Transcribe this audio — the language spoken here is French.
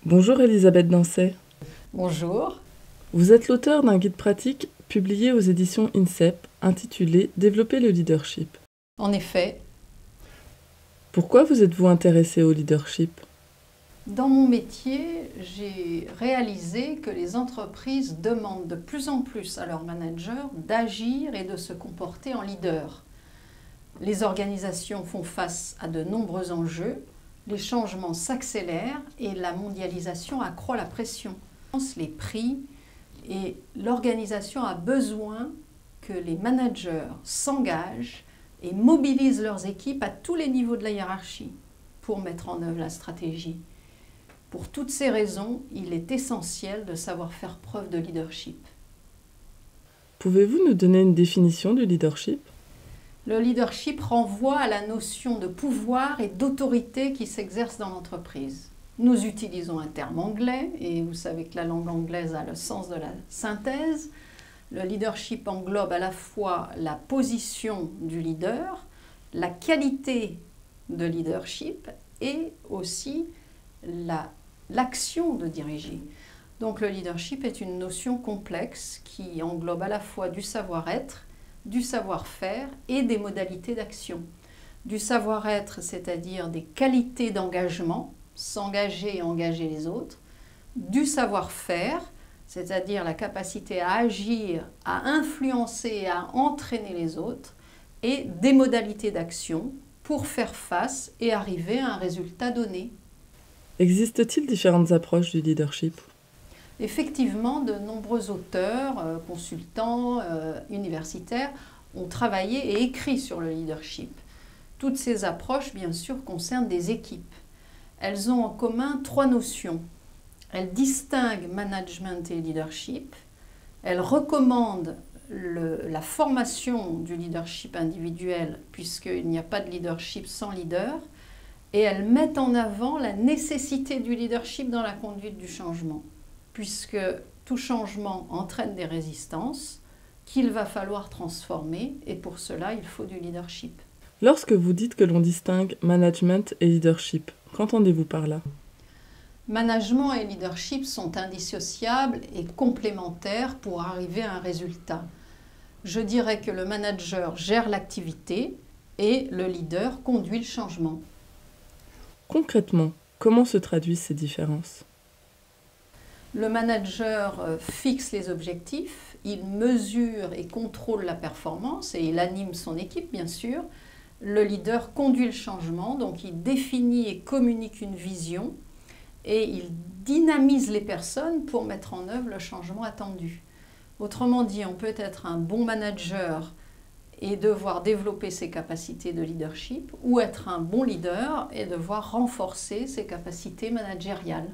Bonjour Elisabeth Dancet. Bonjour. Vous êtes l'auteur d'un guide pratique publié aux éditions INSEP intitulé « Développer le leadership ». En effet, Pourquoi vous êtes-vous intéressé au leadership ? dans mon métier, j'ai réalisé que les entreprises demandent de plus en plus à leurs managers d'agir et de se comporter en leader. Les organisations font face à de nombreux enjeux, les changements s'accélèrent et la mondialisation accroît la pression. Les prix et l'organisation a besoin que les managers s'engagent et mobilisent leurs équipes à tous les niveaux de la hiérarchie pour mettre en œuvre la stratégie. Pour toutes ces raisons, il est essentiel de savoir faire preuve de leadership. Pouvez-vous nous donner une définition du leadership ? Le leadership renvoie à la notion de pouvoir et d'autorité qui s'exerce dans l'entreprise. Nous utilisons un terme anglais, et vous savez que la langue anglaise a le sens de la synthèse. Le leadership englobe à la fois la position du leader, la qualité de leadership et aussi l'action de diriger. Donc le leadership est une notion complexe qui englobe à la fois du savoir-être, du savoir-faire et des modalités d'action. Du savoir-être, c'est-à-dire des qualités d'engagement, s'engager et engager les autres. Du savoir-faire, c'est-à-dire la capacité à agir, à influencer et à entraîner les autres. Et des modalités d'action pour faire face et arriver à un résultat donné. Existe-t-il différentes approches du leadership ? Effectivement, de nombreux auteurs, consultants, universitaires ont travaillé et écrit sur le leadership. Toutes ces approches, bien sûr, concernent des équipes. Elles ont en commun 3 notions. Elles distinguent management et leadership. Elles recommandent la formation du leadership individuel, puisqu'il n'y a pas de leadership sans leader. Et elles mettent en avant la nécessité du leadership dans la conduite du changement, puisque tout changement entraîne des résistances qu'il va falloir transformer, et pour cela, il faut du leadership. Lorsque vous dites que l'on distingue management et leadership, qu'entendez-vous par là ? Management et leadership sont indissociables et complémentaires pour arriver à un résultat. Je dirais que le manager gère l'activité et le leader conduit le changement. Concrètement, comment se traduisent ces différences ? Le manager fixe les objectifs, il mesure et contrôle la performance et il anime son équipe, bien sûr. Le leader conduit le changement, donc il définit et communique une vision et il dynamise les personnes pour mettre en œuvre le changement attendu. Autrement dit, on peut être un bon manager et devoir développer ses capacités de leadership, ou être un bon leader et devoir renforcer ses capacités managériales.